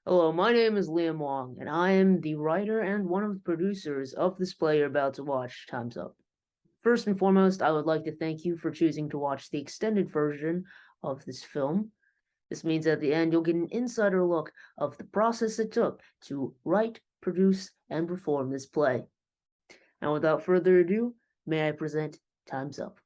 Hello, my name is Liam Wong, and I am the writer and one of the producers of this play you're about to watch, Time's Up. First and foremost, I would like to thank you for choosing to watch the extended version of this film. This means at the end you'll get an insider look of the process it took to write, produce, and perform this play. Now, without further ado, may I present Time's Up.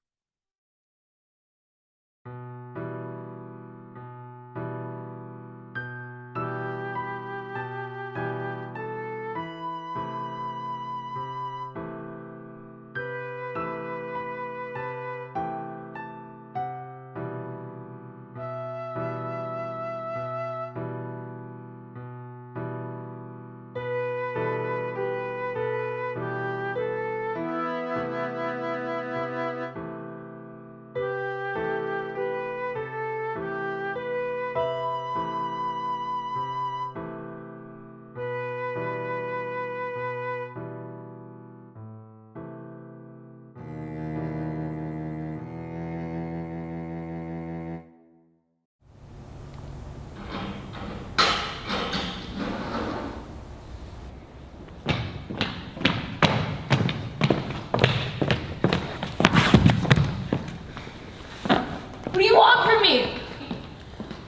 What do you want from me?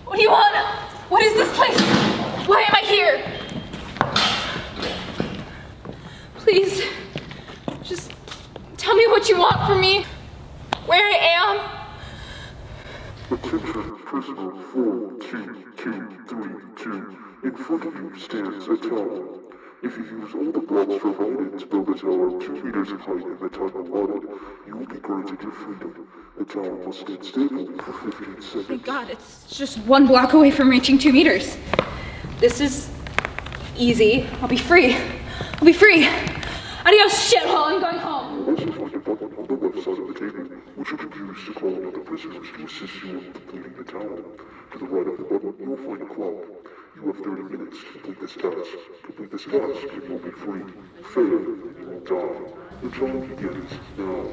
What do you want? What is this place? Why am I here? Please, just tell me what you want from me. Where I am. Attention, prisoner 42232. In front of you stands a tower. If you use all the blocks provided to build a tower 2 meters in height in the time allotted, you will be granted your freedom. The tower must stand stable for 15 seconds. Thank God, it's just 1 block away from reaching 2 meters. This is easy. I'll be free. I'll be free. Adios, shithole. I'm going home. You'll also find a button on the left side of the table, which you can use to call on other prisoners to assist you in completing the tower. To the right of the button, you will find a clock. You have 30 minutes to complete this task. Complete this task and you'll be free. Fail and you will die. The trial begins now.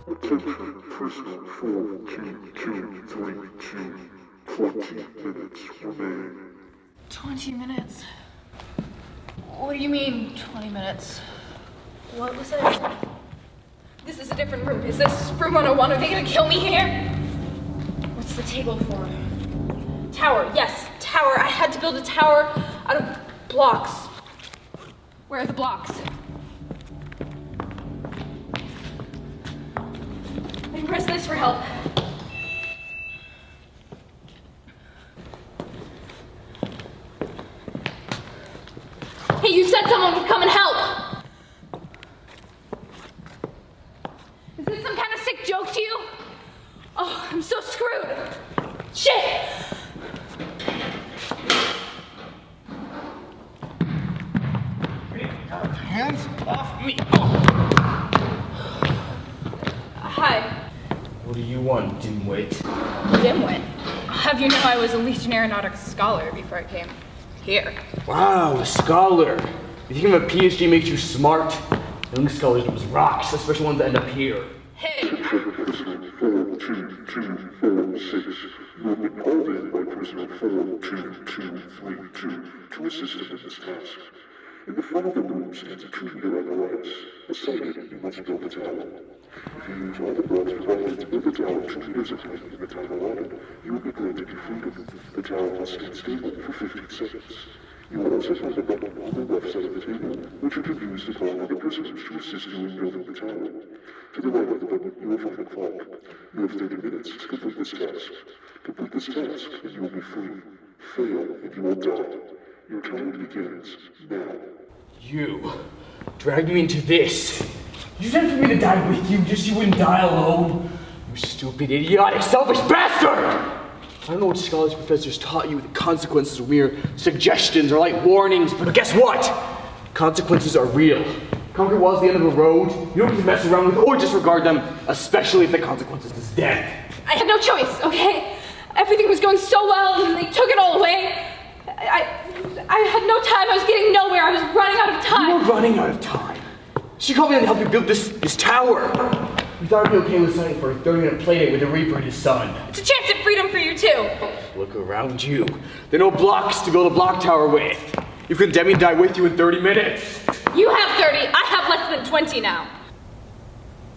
Attention, prisoner 42232. 20 minutes remain. 20 minutes? What do you mean, 20 minutes? What was it? This is a different room. Is this room 101? Are they gonna kill me here? What's the table for? Tower, yes, tower. I had to build a tower out of blocks. Where are the blocks? I can press this for help. Hey, you said someone would come and help! Is this some kind of sick joke to you? Oh, I'm so screwed! Shit! Hands off me! Hi, What do you want, dimwit? dimwit. I'll have you know I was a Legion Aeronautics scholar before I came here. Wow, a scholar. You think a PhD makes you smart? Young scholars use rocks, especially ones that end up here. Hey! Attention, prisoner 42246. You have been called in by prisoner 42232 to assist him in this task. In the front of the room stands a 2-meter apparatus. Beside it, you must build a tower. If you use all the blocks provided to build a tower 2 meters in height in the time allotted, you will be granted your freedom. The tower must stand stable for 15 seconds. You will also find a button on the left side of the table, which you can use to call on the prisoners to assist you in building the tower. To the right of the button, you will find a clock. You have 30 minutes to complete this task. Complete this task, and you will be free. Fail, and you will die. Your time begins now. You dragged me into this. You said for me to die with you, just so you wouldn't die alone. You stupid, idiotic, selfish bastard! I don't know what scholars professors taught you that consequences are mere suggestions or like warnings, but guess what? Consequences are real. Concrete walls at the end of a road, you don't get to mess around with or disregard them, especially if the consequences is death. I had no choice, okay? Everything was going so well, and they took it all away. I had no time. I was getting nowhere. I was running out of time. You were running out of time. She called me in to help you build this tower. We thought it'd be okay with signing for a 30-minute playdate with the Reaper and his son. It's a chance at freedom for you, too. Look around you. There are no blocks to build a block tower with. You condemn me to die with you in 30 minutes. You have 30. I have less than 20 now.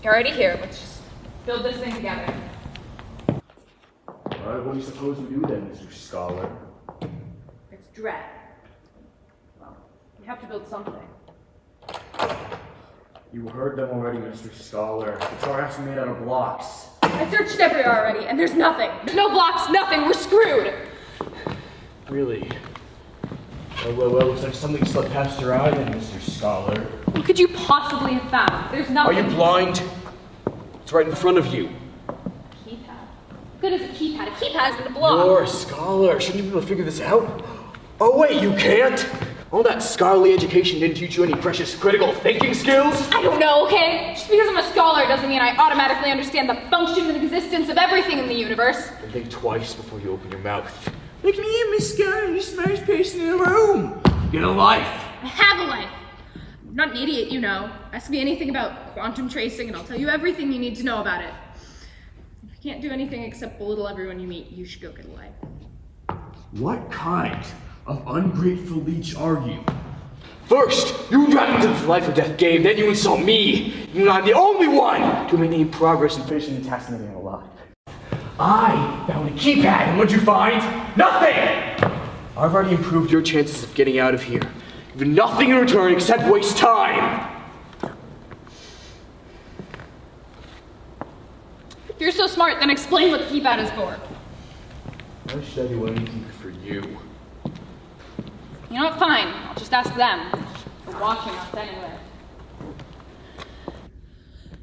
You're already here. Let's just build this thing together. All right, what do you suppose we do then, Mr. Scholar? It's dread. Well, we have to build something. You heard them already, Mr. Scholar. The tower has to be made out of blocks. I searched everywhere already, and there's nothing. There's no blocks, nothing. We're screwed. Really? Well, looks like something slipped past your eye then, Mr. Scholar. What could you possibly have found? There's Are nothing. you blind? It's right in front of you. Keypad. Good as a keypad. A keypad isn't a block. You're a scholar. Shouldn't you be able to figure this out? Oh wait, you can't? All that scholarly education didn't teach you any precious critical thinking skills? I don't know, okay? Just because I'm a scholar doesn't mean I automatically understand the function and existence of everything in the universe. And think twice before you open your mouth. Look at me, Miss Scholar, the smartest person in the room. Get a life. I have a life. I'm not an idiot, you know. Ask me anything about quantum tracing and I'll tell you everything you need to know about it. If you can't do anything except belittle everyone you meet, you should go get a life. What kind of ungrateful leech are you? First, you dragged me to this life or death game, then you insult me. You're not the only one to make any progress in finishing the task of getting alive. I found a keypad, and what'd you find? Nothing! I've already improved your chances of getting out of here. You've nothing in return except waste time. If you're so smart, then explain what the keypad is for. Why should I do anything for you? You know what, fine. I'll just ask them. They're watching us anyway.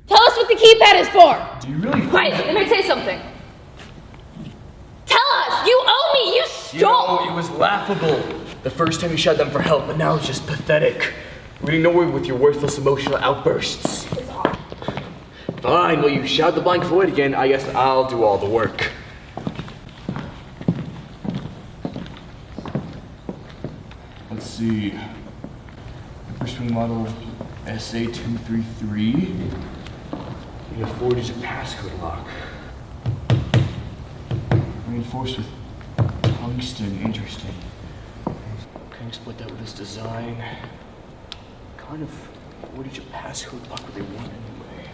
Tell us what the keypad is for! Do you really Quiet, let me say something. Tell us! You owe me! You stole! You know, it was laughable the first time you shouted them for help, but now it's just pathetic. We're getting nowhere with your worthless emotional outbursts. It's off. Fine, well you shout the blank void again, I guess I'll do all the work. Let's see. First wing model SA233. We have 4-digit passcode lock. Reinforced with tungsten, interesting. Can I split that with this design? Kind of 4-digit passcode lock would they want anyway?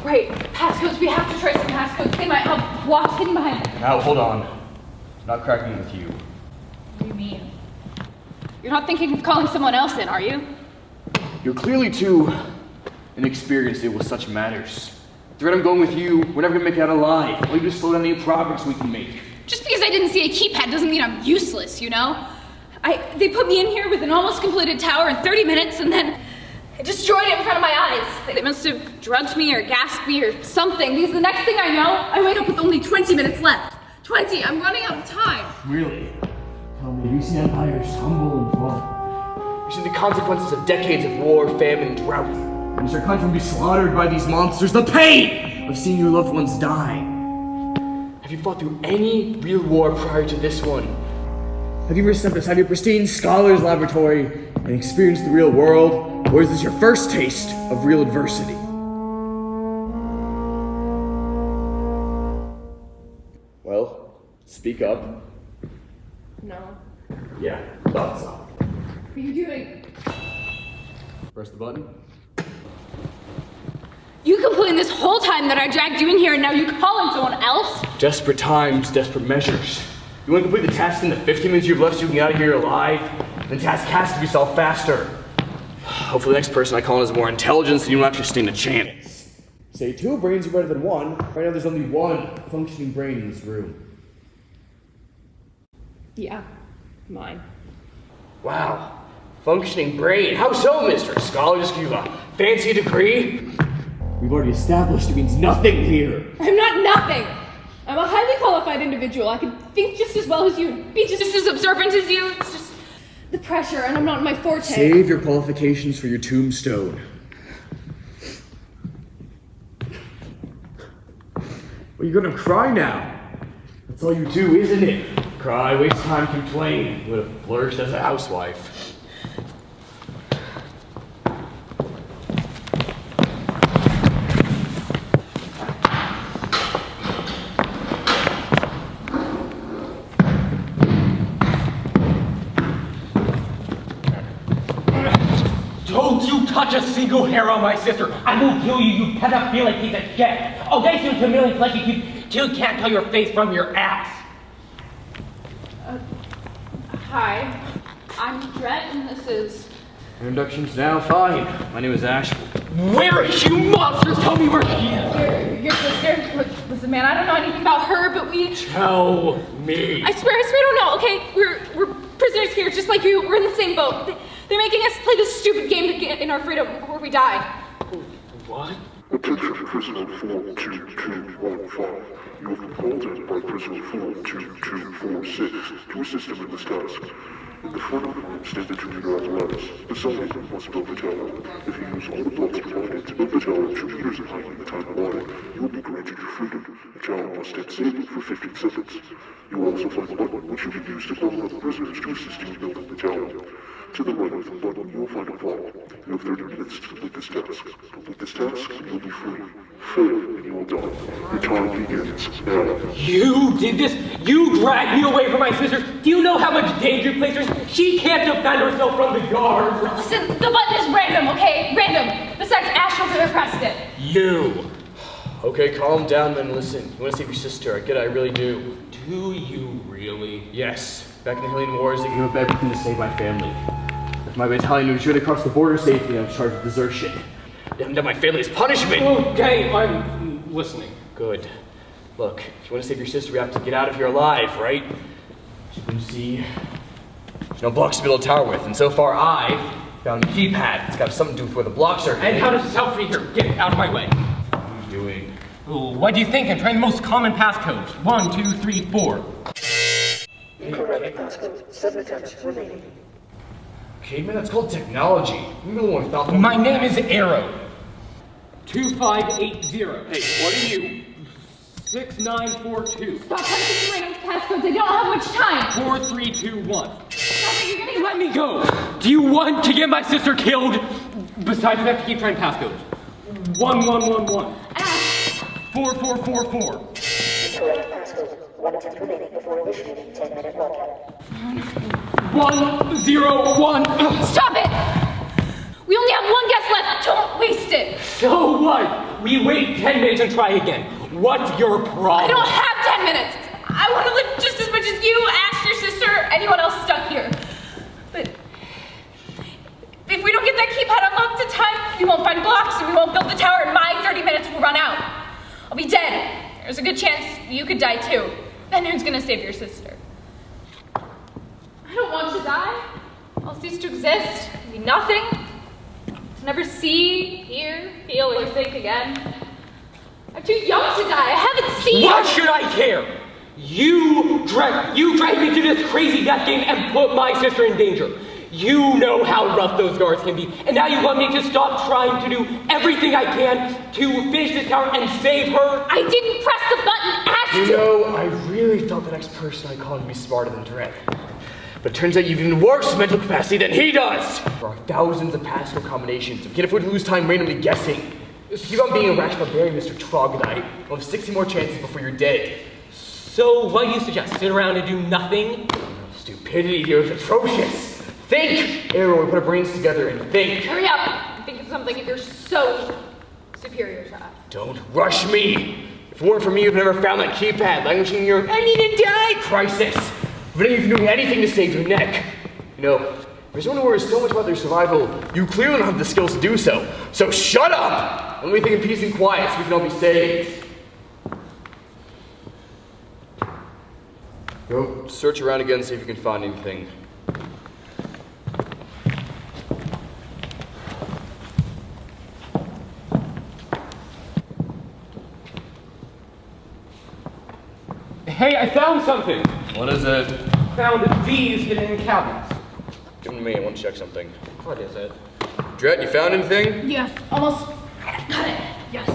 Right, passcodes. We have to try some passcodes. They might have blocks hidden behind them. Now, hold on. I'm not cracking with you. What do you mean? You're not thinking of calling someone else in, are you? You're clearly too inexperienced to deal with such matters. The rate I'm going with you, we're never gonna make it out alive. We'll just slow down any progress we can make. Just because I didn't see a keypad doesn't mean I'm useless, you know? They put me in here with an almost completed tower in 30 minutes and then destroyed it in front of my eyes. They must have drugged me or gassed me or something, because the next thing I know, I wake up with only 20 minutes left. 20! I'm running out of time. Really? Tell me, have you seen empires tumble and fall? You've seen the consequences of decades of war, famine, and drought. And your country be slaughtered by these monsters, the pain of seeing your loved ones die. Have you fought through any real war prior to this one? Have you ever stepped outside your pristine scholar's laboratory and experienced the real world? Or is this your first taste of real adversity? Well, speak up. No. Yeah, thought so. What are you doing? Press the button. You complained this whole time that I dragged you in here and now you call in someone else? Desperate times, desperate measures. You want to complete the task in the 15 minutes you've left so you can get out of here alive? The task has to be solved faster. Hopefully the next person I call in is more intelligent so you don't actually stand a chance. Say 2 brains are better than 1. Right now there's only 1 functioning brain in this room. Yeah, mine. Wow. Functioning brain. How so, Mr. Scholar? Just give you a fancy degree? We've already established it means nothing here. I'm not nothing. I'm a highly qualified individual. I can think just as well as you, be just as observant as you. It's just the pressure, and I'm not my forte. Save your qualifications for your tombstone. Well, you're gonna cry now. That's all you do, isn't it? Cry, waste time, complain. You would have flourished as a housewife. Don't you touch a single hair on my sister! I will kill you, you pedophilic piece of shit! I'll get you into millions like you can't tell your face from your ass! Hi, I'm Brett, and this is... Introduction's now fine. My name is Ash. Where is she, you monsters? Tell me where she is! Your sister. Listen, man, I don't know anything about her, but we... Tell me! I swear I don't know, okay? We're prisoners here, just like you. We're in the same boat. They're making us play this stupid game to get in our freedom, or we die. What? Attention prisoner 42215. You have been called in by prisoner 42246 to assist him in this task. In the front of the room stand the 2-meter apparatus. Beside him must build the tower. If you use all the blocks provided to build the tower 2 meters in height in the time allotted, you will be granted your freedom. The tower must stand stable for 15 seconds. You will also find a button which you can use to call other prisoners to assist you in building the tower. To the right of the button, you will find a clock. You have 30 minutes to complete this task. Complete this task, and you'll be free. Fail, and you will die. Your time begins now. You did this? You dragged me away from my sister? Do you know how much danger you placed her in? She can't defend herself from the guards! Listen, the button is random, okay? Random. Besides, Astral could have pressed it. You! Okay, calm down then listen. You want to save your sister. I get it, I really do. Do you really? Yes. Back in the Helene Wars, they gave up everything to save my family. If my battalion was to cross the border safely, I was charged with desertion. Damn, my family's punishment! Okay, I'm listening. Good. Look, if you want to save your sister, we have to get out of here alive, right? As you can see, there's no blocks to build a tower with, and so far I've found the keypad. It's got something to do with where the blocks are. And how does this help me here? Get out of my way. What are you doing? Ooh, what do you think? I'm trying the most common passcodes. 1, 2, 3, 4. Incorrect passcode. 7 attempts remaining. Caveman, that's called technology. You're the one who thought. My name is Arrow. 2580. Hey, what are you? 6942. Stop punching random passcodes. I don't have much time. 4321. Stop it, you're gonna Let me go! Do you want to get my sister killed? Besides, we have to keep trying passcodes. 1111. Ash. 4444. Incorrect passcode. 1 attempt remaining before initiating 10-minute lockout. 101. Stop it! We only have one guest left. Don't waste it. So what? We wait 10 minutes and try again. What's your problem? I don't have 10 minutes. I want to live just as much as you, Ash, your sister, anyone else stuck here. But if we don't get that keypad unlocked in time, we won't find blocks and we won't build the tower, and my 30 minutes will run out. I'll be dead. There's a good chance you could die too. Then who's gonna save your sister? I don't want to die. I'll cease to exist, be nothing. To never see, hear, feel, or think again. I'm too young to die. I haven't seen. Why should I care? You dragged me to this crazy death game and put my sister in danger. You know how rough those guards can be, and now you want me to stop trying to do everything I can to finish this tower and save her? I didn't press the button, Ash. You know, I really thought the next person I called would be smarter than Dredd. But it turns out you've even worse mental capacity than he does! There are thousands of passcode combinations. We can afford to lose time randomly guessing. Just keep on being a rash barbarian, Mr. Troglodyte. We'll have 60 more chances before you're dead. So what do you suggest? Sit around and do nothing? Stupidity here is atrocious. Think! Arrow, we put our brains together and think. Hurry up. Think of something if you're so superior to us. Don't rush me! If it weren't for me, you'd never found that keypad, languishing in your I need to die crisis. If any of you doing anything to save your neck. You know, There's someone who worries so much about their survival, you clearly don't have the skills to do so. So shut up! Let me think in peace and quiet so we can all be saved. Go search around again, see if you can find anything. Hey, I found something! What is it? Found these hidden in cabinets. Give them to me, I want to check something. What is it? Dret, you found anything? Yes, almost. Got it. Yes.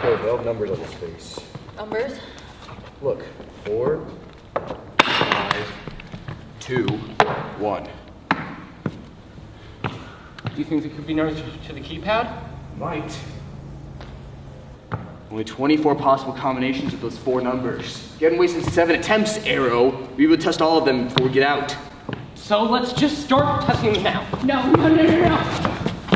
Oh, they have numbers on his face. Numbers? Look, 4, 5, 2, 1. Do you think it could be numbers to the keypad? Might. Only 24 possible combinations of those 4 numbers. If you hadn't wasted 7 attempts, Arrow, we would test all of them before we get out. So let's just start testing them now. No.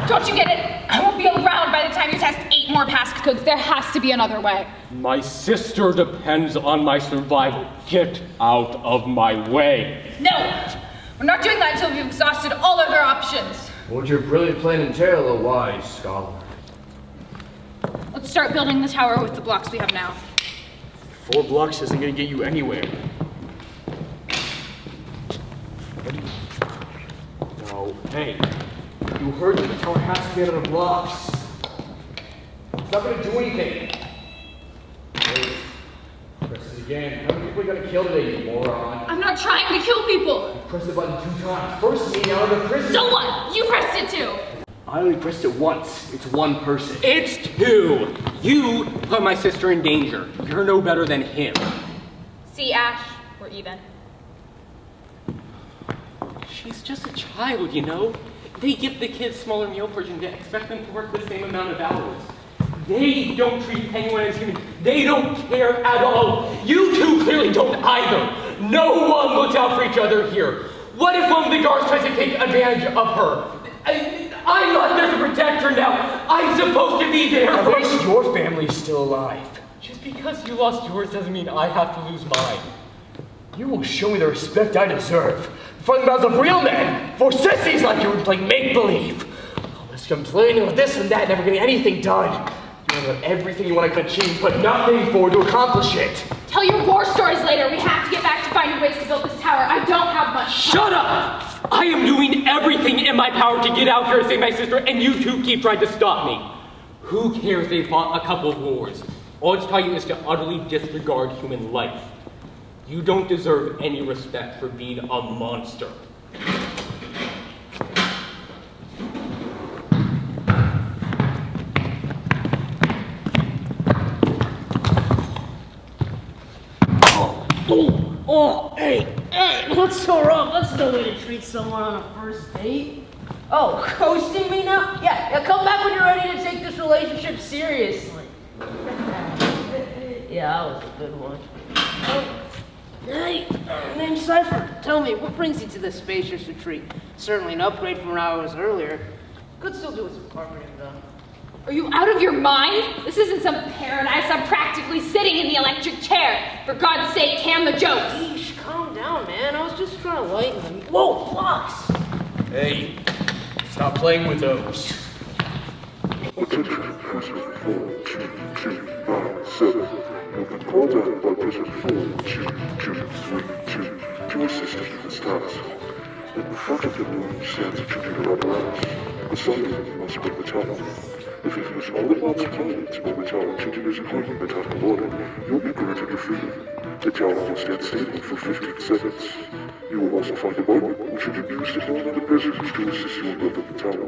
Don't you get it? I won't be around by the time you test 8 more passcodes. There has to be another way. My sister depends on my survival. Get out of my way. No! We're not doing that until we've exhausted all other options. What's your brilliant plan entail, O wise scholar? Let's start building the tower with the blocks we have now. 4 blocks isn't going to get you anywhere. No. Hey, you heard that the tower has to be out of blocks. It's not going to do anything. Wait. Press it again. How many people are you going to kill today, you moron? I'm not trying to kill people. Press the button 2 times. First me, now the prison. So what? You pressed it too. I only pressed it once. It's 1 person. It's 2. You put my sister in danger. You're no better than him. See, Ash, we're even. She's just a child, you know? They give the kids smaller meal portions and expect them to work the same amount of hours. They don't treat anyone as human. They don't care at all. You two clearly don't either. No one looks out for each other here. What if one of the guards tries to take advantage of her? I'm not there to protect her now. I'm supposed to be there At for least your family's still alive. Just because you lost yours doesn't mean I have to lose mine. You will show me the respect I deserve. For the mouths of real men, for sissies like you who play make-believe. All this complaining of this and that, never getting anything done. You have done everything you want to achieve, but nothing forward to accomplish it. Tell your war stories later. We have to get back to finding ways to build this tower. I don't have much time. Shut up! I am doing everything in my power to get out here and save my sister, and you two keep trying to stop me. Who cares they fought a couple of wars? All it's taught you is to utterly disregard human life. You don't deserve any respect for being a monster. Oh, hey, what's so wrong? That's no way to treat someone on a first date. Oh, ghosting me now? Yeah, come back when you're ready to take this relationship seriously. Yeah, that was a good one. Hey, name's Cypher. Tell me, what brings you to this spacious retreat? Certainly an upgrade from where I was earlier. Could still do with some carpeting, though. Are you out of your mind? This isn't some paradise. I'm practically sitting in the electric chair. For God's sake, can the jokes. Yeesh, calm down, man. I was just trying to lighten them. Whoa, blocks! Hey, stop playing with those. Attention, prison 4229 You've been called out by prison 4232 to assist in this task. In front of the room stands a computer apparatus. Beside it, you must bring the tower. If you use all at once planet or the tower continues including the tower order, you'll be granted your freedom. The tower will stand stable for 15 seconds. You will also find a button which you can use to call on the prisoners to assist you in building the tower.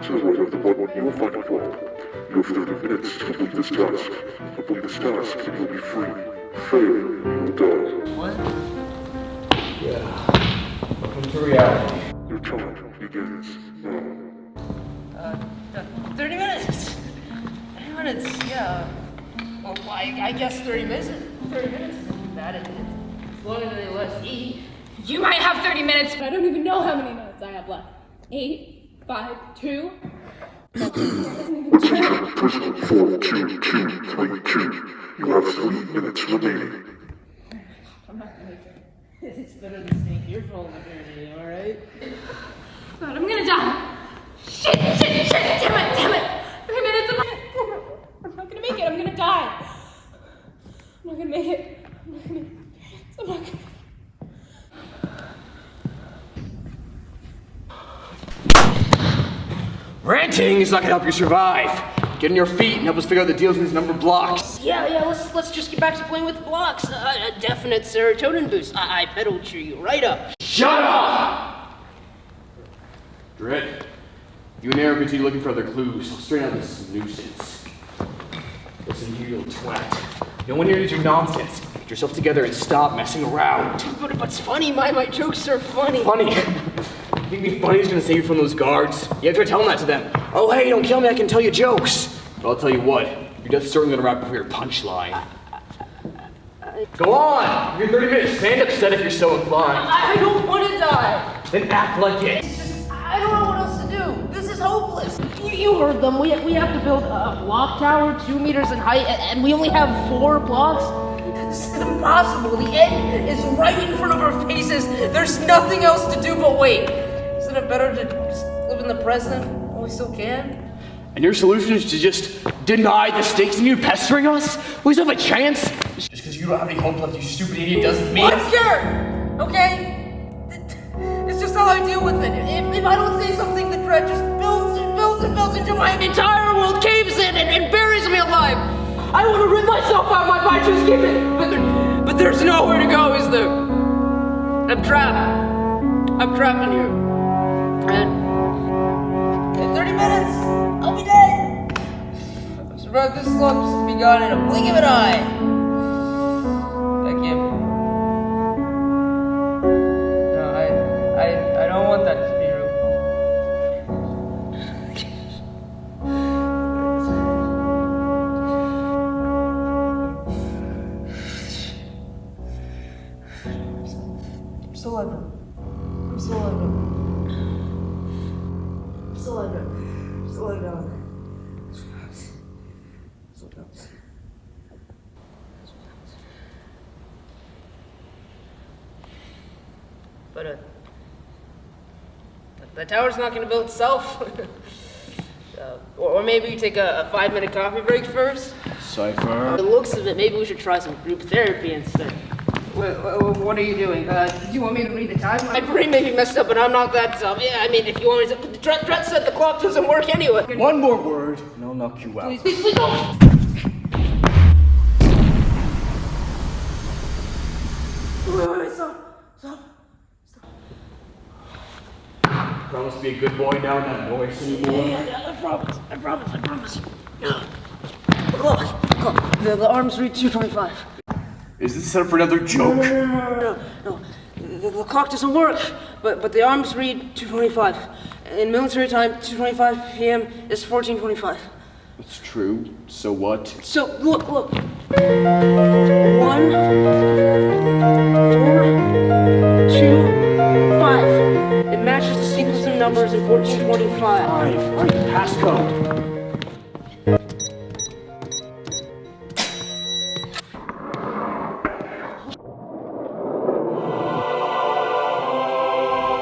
To the right of the button, you will find a clock. You have 30 minutes to complete this task. Complete this task and you'll be free. Fail, you will die. What? Yeah. Welcome to reality. Your time begins now. 30 minutes. 30 minutes, yeah. Well, I guess 30 minutes. 30 minutes isn't bad, is it? As long as they let us eat. You might have 30 minutes, but I don't even know how many minutes I have left. 8, 5, 2. Attention, prisoner 42232. You have 3 minutes remaining. I'm not gonna make it. It's better than staying here for all eternity, alright? God, I'm gonna die. Shit, damn it. 3 minutes, I'm not gonna make it, I'm gonna die. I'm not gonna make it. I'm not gonna. Ranting is not gonna help you survive. Get on your feet and help us figure out the deals with these number blocks. Yeah, let's just get back to playing with blocks. A definite serotonin boost. I bet it'll cheer you right up. Shut up! Dread, you and Aaron continue looking for other clues. I'll straighten out this nuisance. Listen here, you little twat. No one here needs your nonsense. Get yourself together and stop messing around. But it's funny, my jokes are funny. Funny? You think me funny is gonna save you from those guards? You have to try telling that to them. Oh, hey, don't kill me, I can tell you jokes. But I'll tell you what, your death's certainly gonna wrap up your punchline. Go on! You're 30 minutes. Stand upset if you're so inclined. I don't want to die. Then act like it. It's just, I don't know what else to do. This is hopeless. You heard them. We have to build a block tower 2 meters in height, and we only have 4 blocks. This is impossible. The end is right in front of our faces. There's nothing else to do but wait. Isn't it better to just live in the present while we still can? And your solution is to just deny the stakes and you pestering us? We still have a chance? Just because you don't have any hope left, you stupid idiot, doesn't mean... I'm scared, okay? It's just how I deal with it. If I don't say something, the dread just builds until my entire world caves in and buries me alive. I want to rid myself out of my body, just keep it. But there's nowhere to go, is there? I'm trapped in here. And in 30 minutes, I'll be dead. I'm survived this slump has begun in a blink of an eye. Thank you. No, I don't want that to be real. I'm still alive. But the tower's not going to build itself. Or maybe we take a 5-minute coffee break first. Cypher. The looks of it, maybe we should try some group therapy instead. What are you doing? Do you want me to read the time? My brain may be messed up, but I'm not that dumb. Yeah, I mean, if you want me to... Dret said the clock doesn't work anyway. One more word, and I'll knock you out. Please don't! Wait, stop. Promise to be a good boy now and not noise anymore. Yeah, I promise. Look, the arms read 225. Is this set up for another joke? No. The clock doesn't work, but the arms read 225. In military time, 2:25 p.m. is 14:25. It's true. So what? So, look. 1, 4, 2, 5. It matches the sequence of numbers in 1425. Passcode.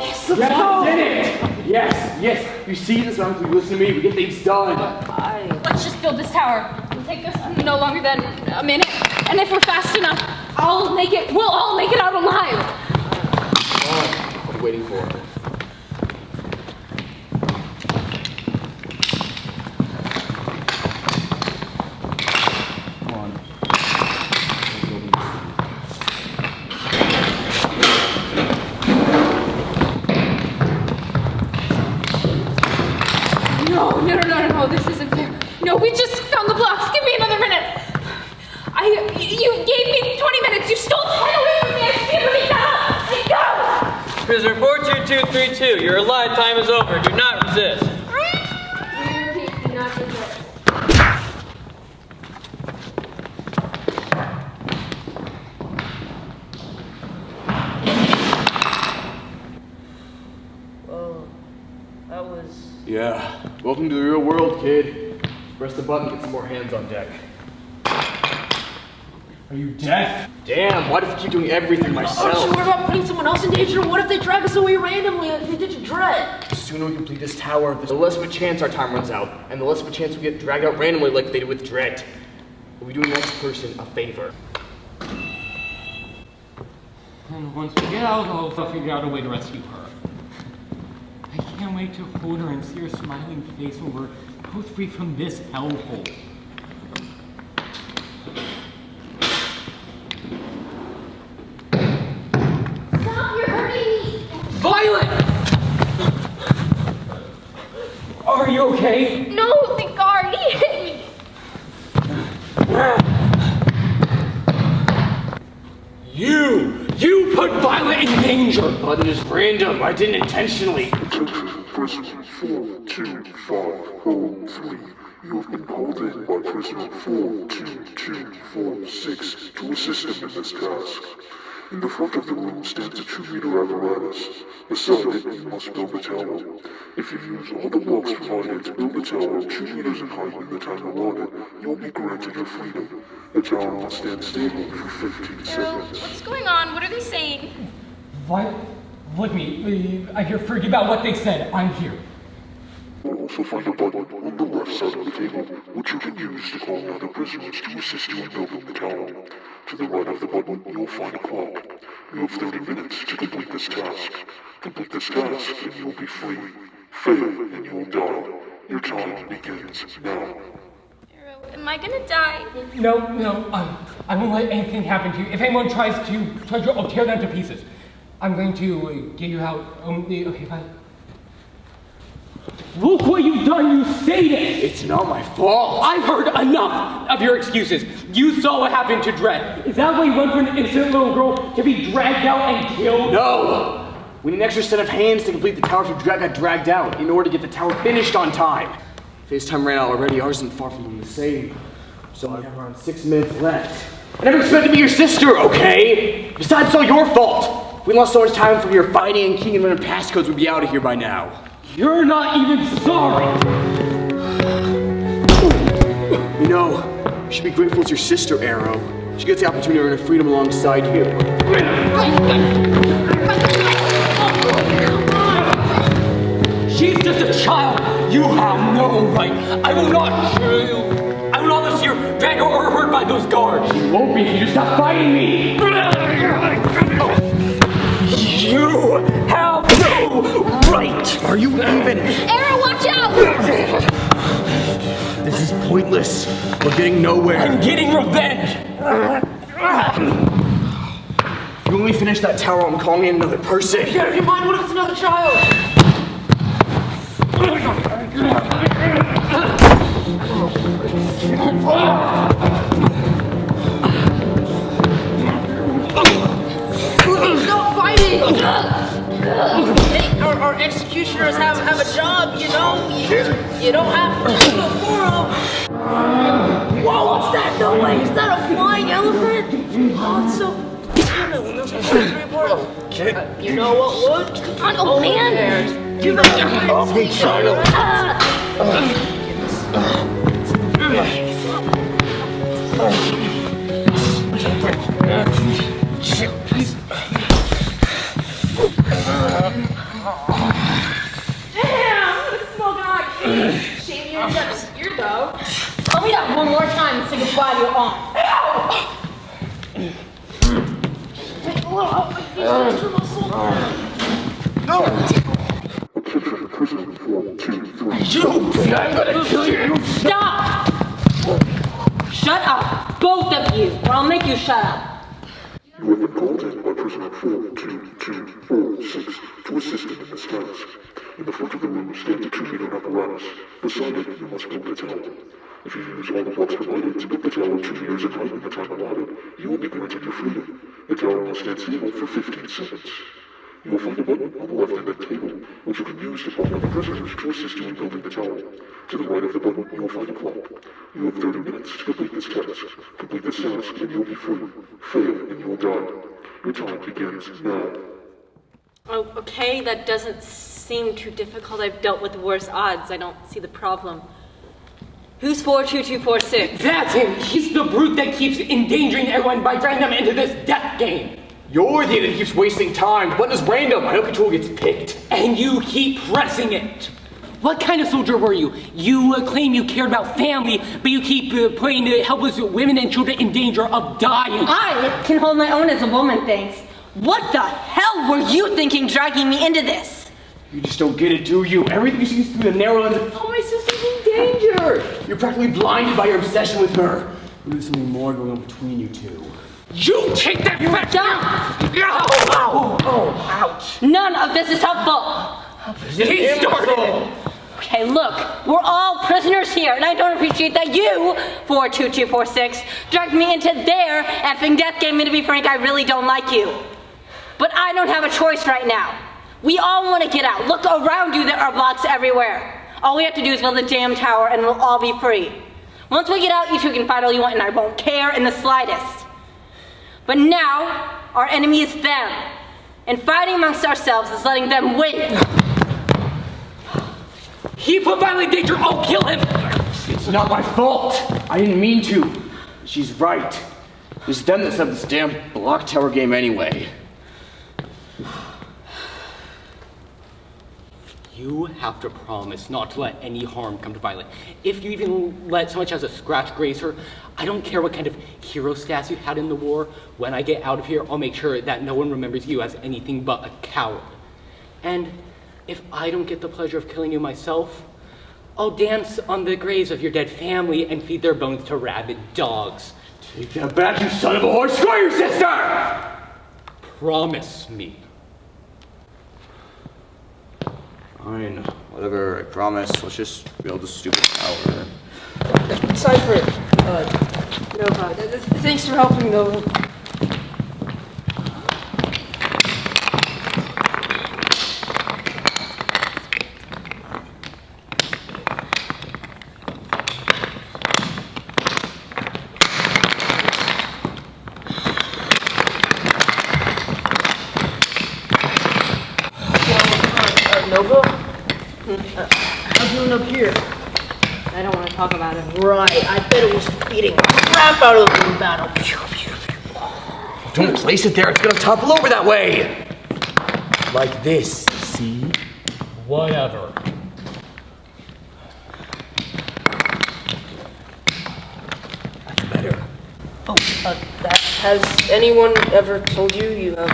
Yes, did it! Yes. You see, this time, if you listen to me, we get things done. Let's just build this tower. It'll take us no longer than a minute. And if we're fast enough, we'll all make it out alive. What are you waiting for? Come on. No, this isn't fair. No, we just found the blocks. Give me another minute. You gave me 20 minutes. You stole 10 away from me. I can't believe that. Go! Prisoner 42232, your alive time is over. Do not resist. Do not resist. Well, that was... Yeah. Welcome to the real world, kid. Press the button, get some more hands on deck. Are you deaf? Damn, why do you keep doing everything myself? Aren't you worried about putting someone else in danger? What if they drag us away randomly like they did to Dread? The sooner we complete this tower, the less of a chance our time runs out, and the less of a chance we get dragged out randomly like they did with Dread. We'll be doing the next person a favor. And once we get out, I'll figure out a way to rescue her. I can't wait to hold her and see her smiling face when we're both free from this hellhole. Stop, you're hurting me! Violet! Are you okay? No, the guard, he hit me! You put Violet in danger! But it is random, I didn't intentionally. Attention, prisoner 42503. You have been called in by prisoner 42246 to assist him in this task. In the front of the room stands a 2-meter apparatus. Beside it, you must build a tower. If you use all the blocks provided to build a tower 2 meters in height in the time allotted, you'll be granted your freedom. The tower must stand stable for 15 seconds. What's going on? What are they saying? Violet, look me. I hear forget about what they said. I'm here. You'll also find a button on the left side of the table, which you can use to call in other prisoners to assist you in building the tower. To the right of the button, you'll find a clock. You have 30 minutes to complete this task. Complete this task, and you'll be free. Fail, and you'll die. Your time begins now. Arrow, am I gonna die? No, I won't let anything happen to you. If anyone tries to, I'll tear them to pieces. I'm going to get you out. Okay, fine. Look what you've done, you sadist! It's not my fault. I've heard enough of your excuses. You saw what happened to Dredd. Is that why you went for an innocent little girl to be dragged out and killed? No! We need an extra set of hands to complete the tower if Dredd got dragged out in order to get the tower finished on time. If his time ran out already, ours isn't far from the same. So I have around 6 minutes left. I never expected to be your sister, okay? Besides, it's all your fault. If we lost so much time from your fighting and king and running passcodes, we'd be out of here by now. You're not even sorry! You know, you should be grateful it's your sister, Arrow. She gets the opportunity to earn her freedom alongside you. She's just a child! You have no right! I will not let you dragged or hurt by those guards! You won't be if you just stop fighting me! You have no right! Are you even? Arrow, watch out! This is pointless. We're getting nowhere. I'm getting revenge! If you only finish that tower, I'm calling in another person. Get out of your mind, what if it's another child? Stop fighting! Hey, our executioners have a job, you know? You don't have to do it for them. Whoa, what's that? No way, is that a flying elephant? Oh, it's so... Damn it, well, those are very important. You know what would? Oh, man! You know what would? Damn! What a small guy! Shame you ended up here, though. Tell me that one more time and say goodbye to your aunt. Attention, prisoner 423. I'm gonna kill you! Stop! Shut up, both of you, or I'll make you shut up. You have been called in by prisoner 42246 to assist him in this task. In the front of the room stands a 2-meter apparatus. Beside it, you must build a tower. If you use all the blocks provided to build the tower 2 meters in height in the time allotted, you will be granted your freedom. The tower will stand stable for 15 seconds. You will find a button on the left end of the table, which you can use to call in other prisoners to assist you in building the tower. To the right of the button, you will find a clock. You have 30 minutes to complete this task. Complete this task, and you will be free. Fail, and you will die. Your time begins now. Oh, okay, that doesn't seem too difficult. I've dealt with worse odds. I don't see the problem. Who's 42246? That's him! He's the brute that keeps endangering everyone by dragging them into this death game! You're the idiot that keeps wasting time. The button is random. I know control gets picked. And you keep pressing it! What kind of soldier were you? You claim you cared about family, but you keep putting helpless women and children in danger of dying. I can hold my own as a woman, thanks. What the hell were you thinking dragging me into this? You just don't get it, do you? Everything sees through the narrow lens of, oh, my sister's in danger. You're practically blinded by your obsession with her. Maybe there's something more going on between you two. You take that back! Oh, ouch. None of this is helpful. He started! Okay, look, we're all prisoners here, and I don't appreciate that you, 42246, dragged me into their effing death game, and to be frank, I really don't like you. But I don't have a choice right now. We all want to get out. Look around you, there are blocks everywhere. All we have to do is build a damn tower, and we'll all be free. Once we get out, you two can fight all you want, and I won't care in the slightest. But now, our enemy is them, and fighting amongst ourselves is letting them win. He put Violet in danger! I'll kill him! It's not my fault. I didn't mean to. She's right. It's them that set up this damn block tower game anyway. You have to promise not to let any harm come to Violet. If you even let so much as a scratch graze her, I don't care what kind of hero stats you had in the war. When I get out of here, I'll make sure that no one remembers you as anything but a coward. And if I don't get the pleasure of killing you myself, I'll dance on the graves of your dead family and feed their bones to rabid dogs. Take that back, you son of a whore! Screw your sister! Promise me. Fine, whatever, I promise. Let's just build a stupid tower. Cypher, thanks for helping though. Nova? How's it doing up here? I don't want to talk about it. Right, I bet it was beating crap out of them in battle. Don't place it there, it's gonna topple over that way! Like this, see? Whatever. That's better. Oh, has anyone ever told you you have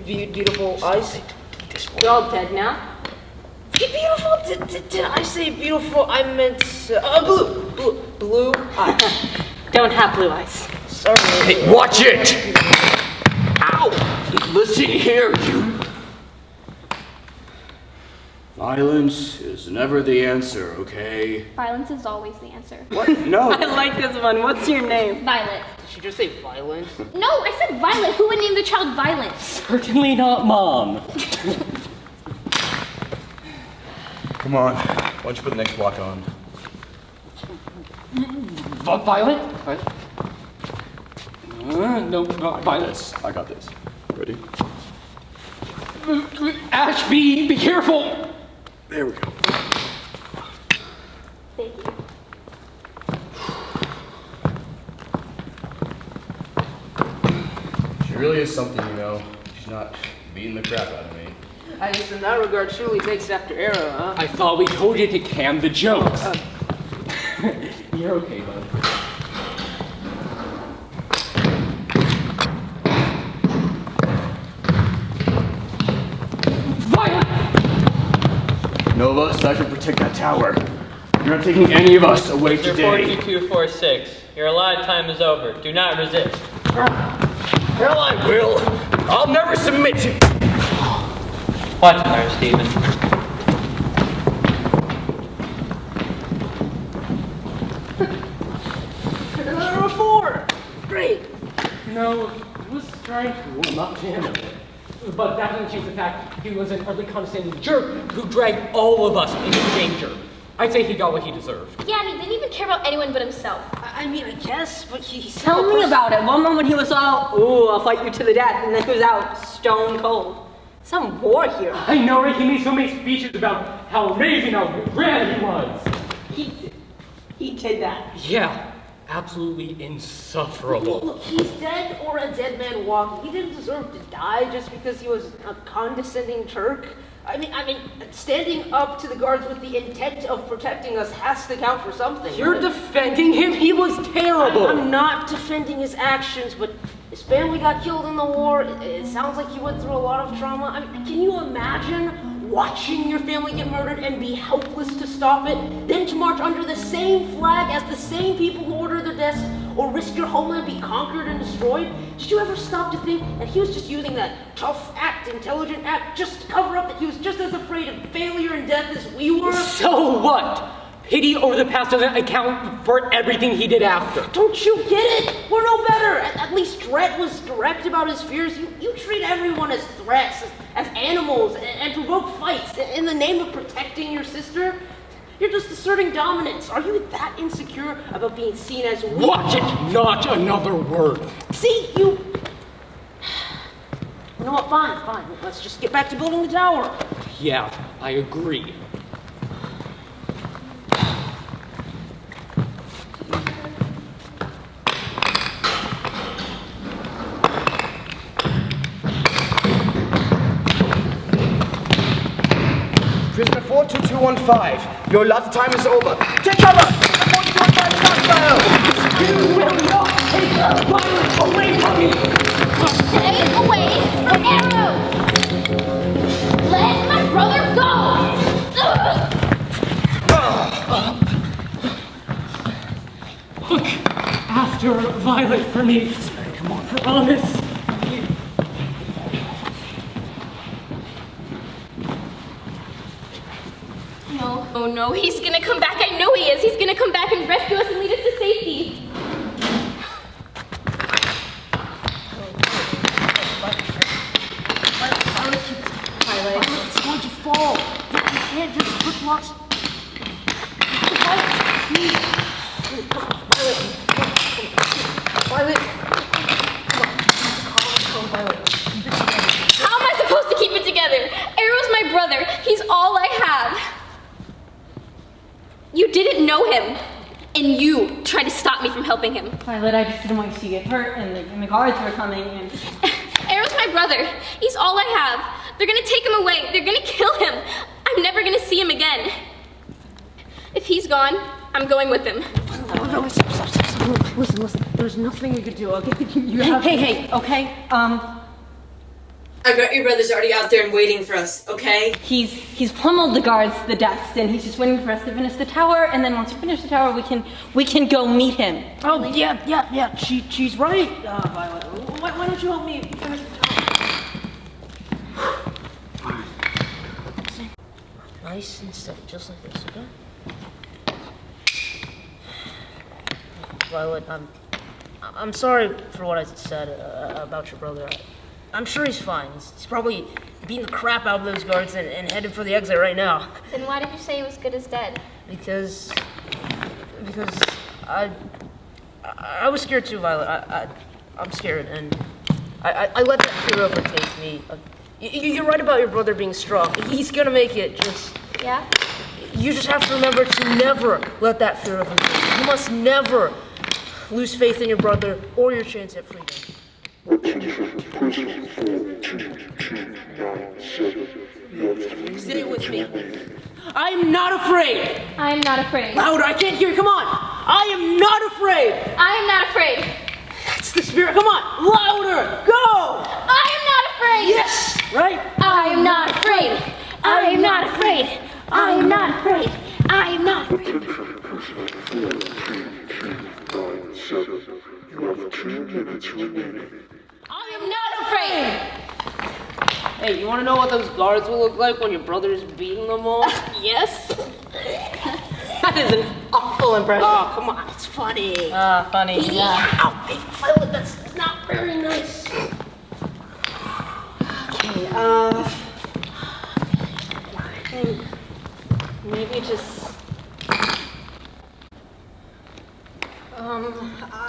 beautiful eyes? You're all dead now? Beautiful? Did I say beautiful? I meant blue eyes. Don't have blue eyes. Sorry. Hey, watch it! Ow! Listen here, you. Violence is never the answer, okay? Violence is always the answer. What? No. I like this one. What's your name? Violet. Did she just say violent? No, I said Violet. Who would name the child Violet? Certainly not Mom. Come on. Why don't you put the next block on? Violet? No, Violet. I got this. Ready? Ash, be careful! There we go. Thank you. She really is something, you know. She's not beating the crap out of me. I guess in that regard, surely takes after Arrow, huh? I thought we told you to cam the jokes. You're okay, bud. Nova, Cypher, protect that tower. You're not taking any of us away Mr. today. 42246, your allotted time is over. Do not resist. Hell, I will. I'll never submit to. What's the matter, Stephen? Another 4! Great! No, I was trying to warm up to him a bit. But that doesn't change the fact he was an utterly condescending jerk who dragged all of us into danger. I'd say he got what he deserved. Yeah, and he didn't even care about anyone but himself. I mean, I guess, but he's Tell me about it. One moment he was all, ooh, I'll fight you to the death, and then he was out stone cold. Some war hero. I know, right? He made so many speeches about how amazing, how grand he was. He did that. Yeah, absolutely insufferable. Look, he's dead or a dead man walking. He didn't deserve to die just because he was a condescending Turk. I mean, standing up to the guards with the intent of protecting us has to count for something. You're defending him? He was terrible. I'm not defending his actions, but his family got killed in the war. It sounds like he went through a lot of trauma. I mean, can you imagine watching your family get murdered and be helpless to stop it? Then to march under the same flag as the same people who ordered their deaths, or risk your homeland be conquered and destroyed? Did you ever stop to think that he was just using that tough act, intelligent act, just to cover up that he was just as afraid of failure and death as we were? So what? Pity over the past doesn't account for everything he did after. Don't you get it? We're no better. At least Dredd was direct about his fears. You treat everyone as threats, as animals, and provoke fights in the name of protecting your sister. You're just asserting dominance. Are you that insecure about being seen as weak? Watch it, not another word. See, you know what? Fine. Let's just get back to building the tower. Yeah, I agree. Prisoner 42215, your allotted time is over. Take cover! 42215 is hostile! You will not take her violence away from me! Stay away from Arrow! Let my brother go! Look after Violet for me. Come on, promise. No, he's gonna come back. I know he is. He's gonna come back and rescue us and lead us to safety. Violet, it's going to fall. You can't just put blocks. Violet. How am I supposed to keep it together? Arrow's my brother. He's all I have. You didn't know him, and you tried to stop me from helping him. Violet, I just didn't want you to get hurt, and the guards were coming, and... Arrow's my brother. He's all I have. They're gonna take him away. They're gonna kill him. I'm never gonna see him again. If he's gone, I'm going with him. No, stop. Listen. There's nothing you could do, okay? Hey, okay? I bet your brother's already out there and waiting for us, okay? He's pummeled the guards to the death, and he's just waiting for us to finish the tower, and then once we finish the tower, we can go meet him. Oh, yeah. She's right, Violet. Why don't you help me finish the tower? Nice and steady, just like this, okay? Violet, I'm sorry for what I said about your brother. I'm sure he's fine. He's probably beating the crap out of those guards and headed for the exit right now. Then why did you say he was good as dead? Because I was scared too, Violet. I'm scared, and I let that fear overtake me. You're right about your brother being strong. He's gonna make it. Yeah? You just have to remember to never let that fear overtake you. You must never lose faith in your brother or your chance at freedom. Say it with me. I am not afraid. I am not afraid. Louder, I can't hear you. Come on. I am not afraid. I am not afraid. That's the spirit. Come on. Louder. Go. I am not afraid. Yes. Right? I am not afraid. I am not afraid. I am not afraid. I am not afraid. You have 2 minutes remaining. I am not afraid. Hey, you want to know what those guards will look like when your brother is beating them all? Yes? That is an awful impression. Oh, come on. It's funny. Funny. Yeah. Ow, hey, Violet, that's not very nice. Okay, I think maybe just...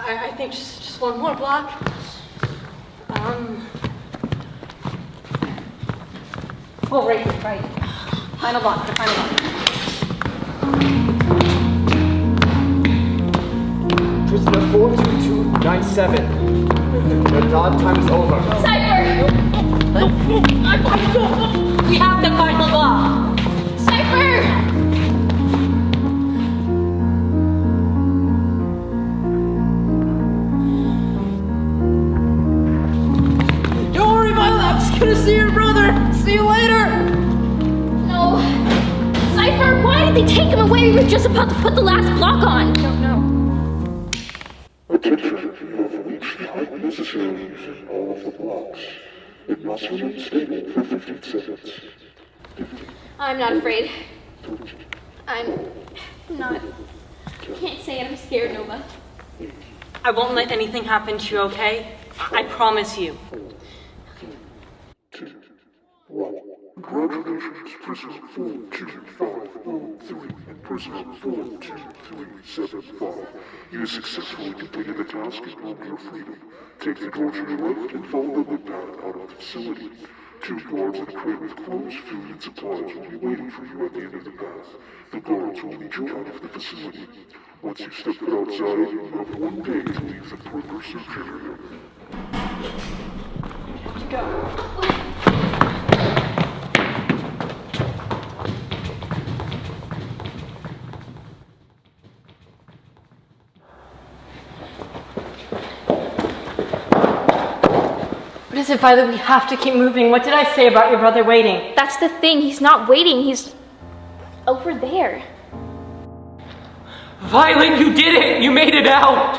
I think just one more block. Oh, right. Final block, the final block. Prisoner 42297. The dot time is over. Cypher! We have to fight the law. Cypher! Don't worry, Violet. I'm just gonna see your brother. See you later. No. Cypher, why did they take him away? We were just about to put the last block on. I don't know. Attention, you have reached the height necessary using all of the blocks. It must remain stable for 15 seconds. I'm not afraid. I'm not. I can't say it. I'm scared, Nova. I won't let anything happen to you, okay? I promise you. 2, 1. Congratulations, prisoner 42503 and prisoner 42375. You successfully completed the task and earned your freedom. Take the door to your left and follow the wood path out of the facility. 2 guards in a crate with clothes, food, and supplies will be waiting for you at the end of the path. The guards will meet you out of the facility. Once you step foot outside, you have 1 day to leave the perimeter search area. What is it, Violet? We have to keep moving. What did I say about your brother waiting? That's the thing. He's not waiting. He's over there. Violet, you did it! You made it out!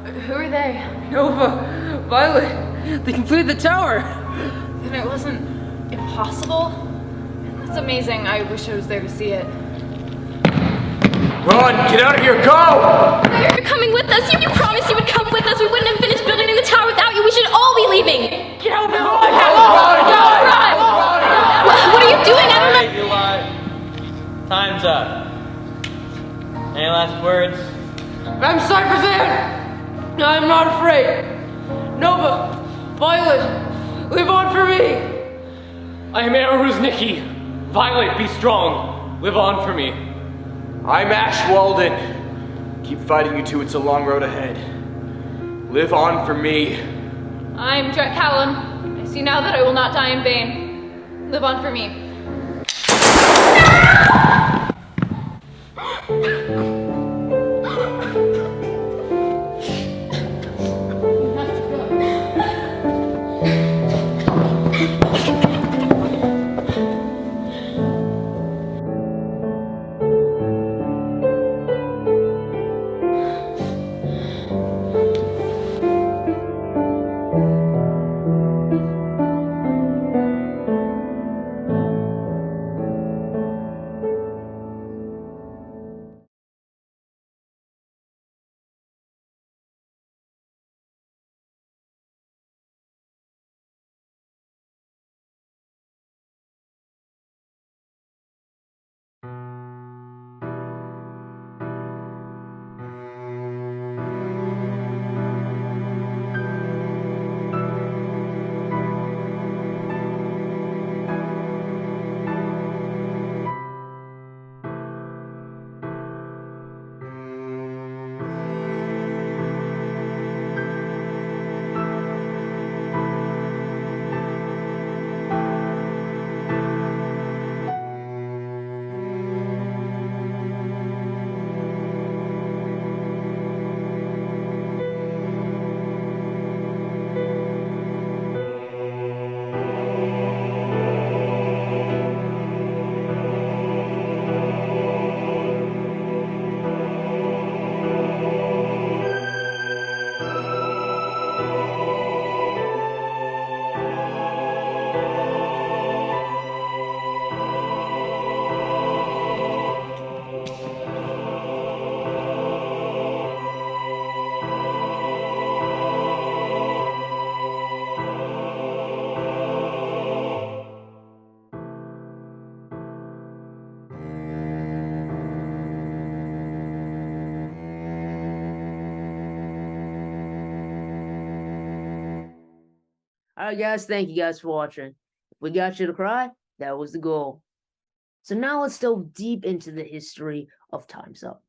Who are they? Nova, Violet. They completed the tower. And it wasn't impossible? That's amazing. I wish I was there to see it. Run! Get out of here! Go! You're coming with us. You promised you would come with us. We wouldn't have finished building the tower without you. We should all be leaving. Get over here! Run! What are you doing? I don't know. Alright, you lot. Time's up. Any last words? I'm Cypher. I'm not afraid. Nova, Violet, live on for me. I am Arrow's Nikki. Violet, be strong. Live on for me. I'm Ash Walden. Keep fighting, you two. It's a long road ahead. Live on for me. I'm Jet Callum. I see now that I will not die in vain. Live on for me. Alright guys, thank you guys for watching. If we got you to cry, that was the goal. So now let's delve deep into the history of Time's Up.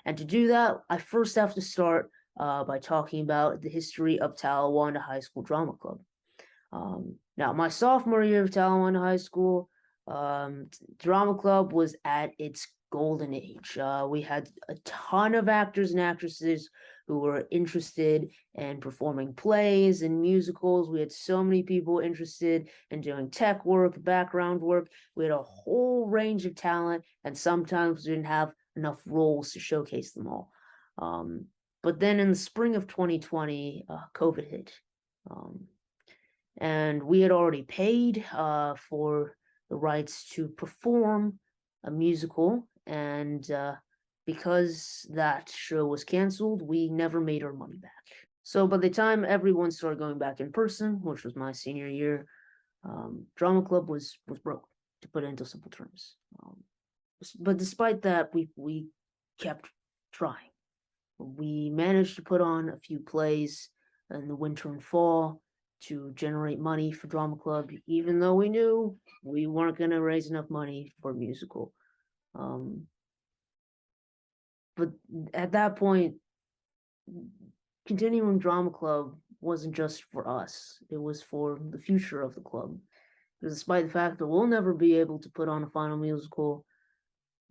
And to do that, I first have to start by talking about the history of Talawanda High School Drama Club. Now, my sophomore year of Talawanda High School, Drama Club was at its golden age. We had a ton of actors and actresses who were interested in performing plays and musicals. We had so many people interested in doing tech work, background work. We had a whole range of talent, and sometimes we didn't have enough roles to showcase them all. But then in the spring of 2020, COVID hit. And we had already paid for the rights to perform a musical, and because that show was canceled, we never made our money back. So by the time everyone started going back in person, which was my senior year, Drama Club was broke, to put it into simple terms. But despite that, we kept trying. We managed to put on a few plays in the winter and fall to generate money for Drama Club, even though we knew we weren't going to raise enough money for a musical. But at that point, continuing Drama Club wasn't just for us, it was for the future of the club. Because despite the fact that we'll never be able to put on a final musical,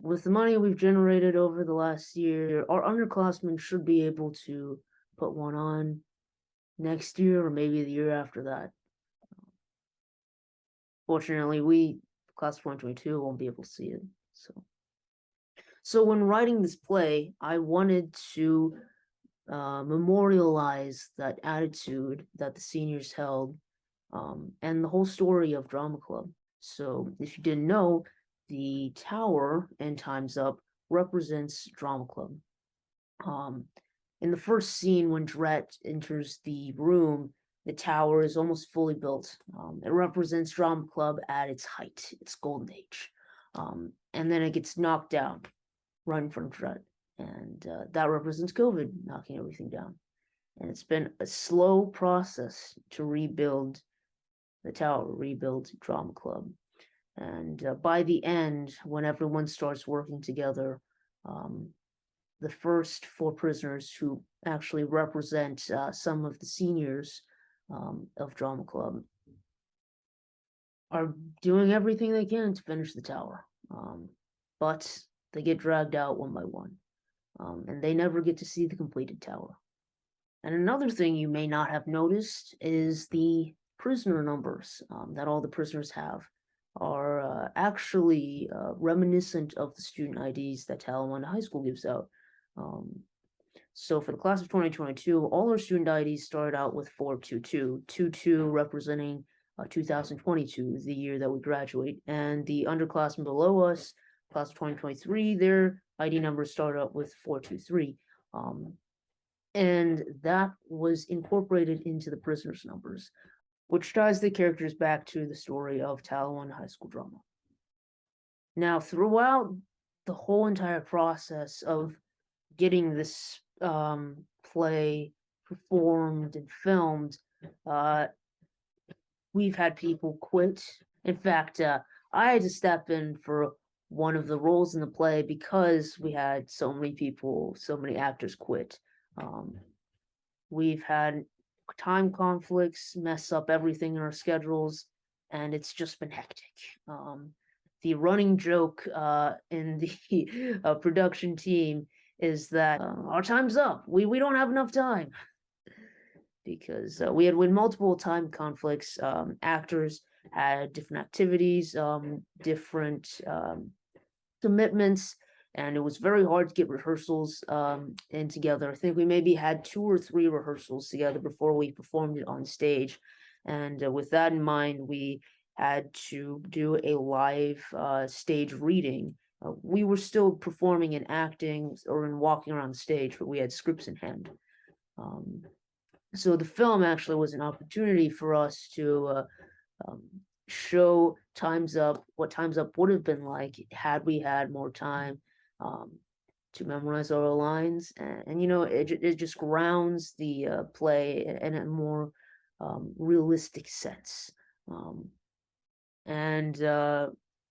with the money we've generated over the last year, our underclassmen should be able to put one on next year or maybe the year after that. Fortunately, we, class of 2022, won't be able to see it. So when writing this play, I wanted to memorialize that attitude that the seniors held, and the whole story of Drama Club. So if you didn't know, the tower in Time's Up represents Drama Club. In the first scene, when Dret enters the room, the tower is almost fully built. It represents Drama Club at its height, its golden age. And then it gets knocked down right in front of Dret. And that represents COVID, knocking everything down. And it's been a slow process to rebuild the tower, rebuild Drama Club. And by the end, when everyone starts working together, the first 4 prisoners who actually represent some of the seniors of Drama Club are doing everything they can to finish the tower. But they get dragged out one by one, and they never get to see the completed tower. And another thing you may not have noticed is the prisoner numbers that all the prisoners have are actually reminiscent of the student IDs that Talawanda High School gives out. So for the class of 2022, all our student IDs started out with 422, 22 representing 2022, the year that we graduate, and the underclassmen below us, class of 2023, their ID numbers started out with 423. And that was incorporated into the prisoners' numbers, which ties the characters back to the story of Talawanda High School drama. Now, throughout the whole entire process of getting this play performed and filmed, we've had people quit. In fact, I had to step in for one of the roles in the play because we had so many people, so many actors quit. We've had time conflicts mess up everything in our schedules, and it's just been hectic. The running joke in the production team is that our time's up. We don't have enough time because we had multiple time conflicts. Actors had different activities, different commitments, and it was very hard to get rehearsals in together. I think we maybe had 2 or 3 rehearsals together before we performed it on stage. And with that in mind, we had to do a live stage reading. We were still performing and acting or in walking around the stage, but we had scripts in hand. So the film actually was an opportunity for us to show Time's Up, what Time's Up would have been like had we had more time to memorize our lines. And you know, it just grounds the play in a more realistic sense. And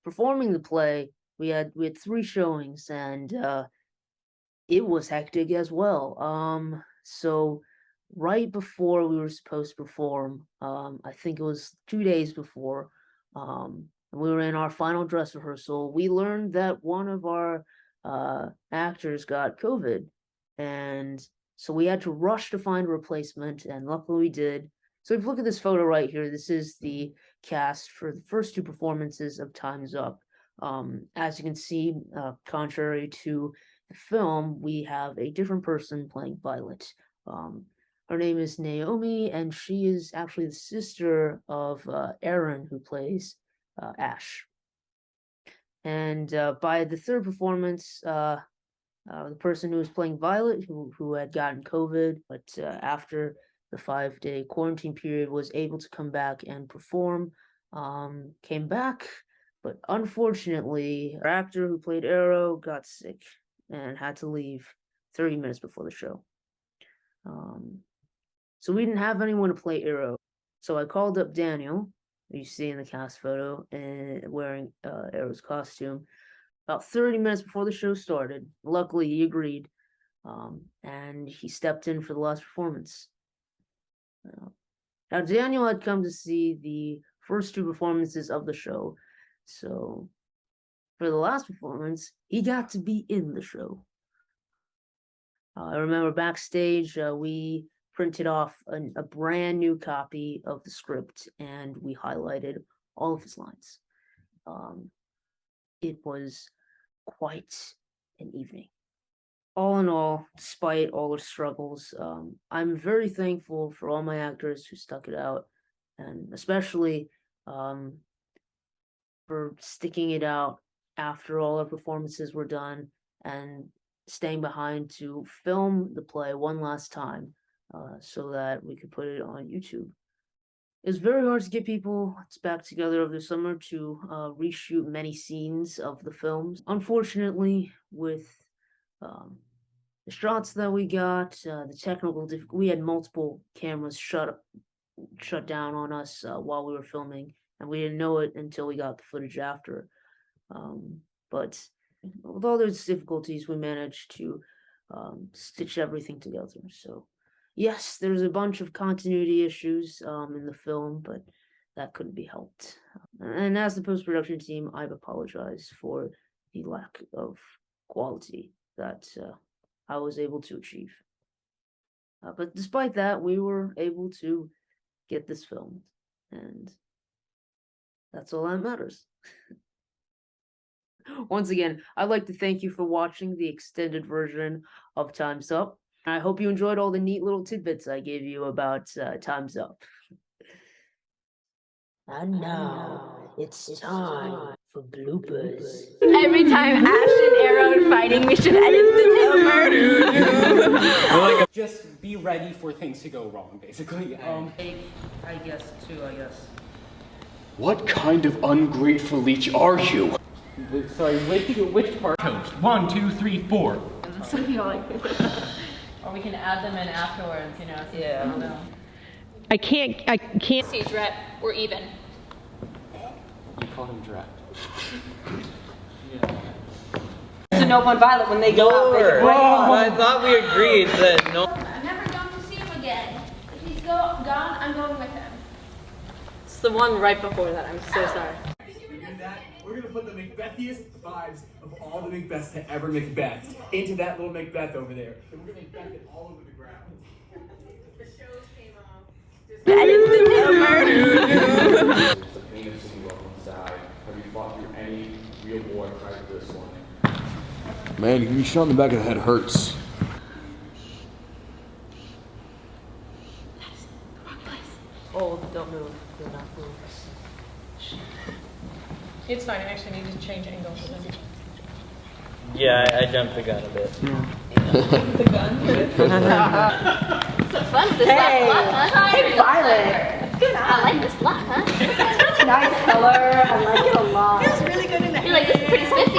performing the play, we had 3 showings, and it was hectic as well. So right before we were supposed to perform, I think it was 2 days before, and we were in our final dress rehearsal, we learned that one of our actors got COVID, and so we had to rush to find a replacement, and luckily we did. So if you look at this photo right here, this is the cast for the first two performances of Time's Up. As you can see, contrary to the film, we have a different person playing Violet. Her name is Naomi, and she is actually the sister of Aaron, who plays Ash. And by the third performance, the person who was playing Violet, who had gotten COVID, but after the 5-day quarantine period was able to come back and perform, came back, but unfortunately, our actor who played Arrow got sick and had to leave 30 minutes before the show. So we didn't have anyone to play Arrow. So I called up Daniel, who you see in the cast photo, and wearing Arrow's costume, about 30 minutes before the show started. Luckily, he agreed, and he stepped in for the last performance. Now, Daniel had come to see the first two performances of the show, so for the last performance, he got to be in the show. I remember backstage, we printed off a brand new copy of the script, and we highlighted all of his lines. It was quite an evening. All in all, despite all the struggles, I'm very thankful for all my actors who stuck it out, and especially for sticking it out after all our performances were done and staying behind to film the play one last time, so that we could put it on YouTube. It was very hard to get people back together over the summer to reshoot many scenes of the films. Unfortunately, with the shots that we got, the technical we had multiple cameras shut down on us while we were filming, and we didn't know it until we got the footage after. But with all those difficulties, we managed to stitch everything together. So yes, there's a bunch of continuity issues in the film, but that couldn't be helped. And as the post-production team, I've apologized for the lack of quality that I was able to achieve. But despite that, we were able to get this filmed, and that's all that matters. Once again, I'd like to thank you for watching the extended version of Time's Up. I hope you enjoyed all the neat little tidbits I gave you about Time's Up. And now, it's time for bloopers. Every time Ash and Arrow are fighting, we should edit them over. Just be ready for things to go wrong, basically. I guess too, I guess. What kind of ungrateful leech are you? Sorry, which part? Toast. 1, 2, 3, 4. Something like that. Or we can add them in afterwards, you know. Yeah. I don't know. I can't. Stage rep, we're even. You call him Drat. To Nova and Violet when they go out. They can break I thought we agreed that no. I'm never going to see him again. If he's gone, I'm going with him. It's the one right before that. I'm so sorry. We're gonna put the Macbethiest vibes of all the Macbeths to ever Macbeth into that little Macbeth over there. And we're gonna Macbeth it all over the ground. The show came off. It's a pain of seeing loved ones die. Have you fought through any real war prior to this one? Man, getting shot in the back of the head hurts. Oh, don't move. Do not move. It's fine, I actually need to change angles. Yeah, I jumped the gun a bit. The gun? So fun with this black block, huh? Hey, Violet. I like this block, huh? Nice color. I like it a lot. Feels really good in the You're like, this is pretty spiffy.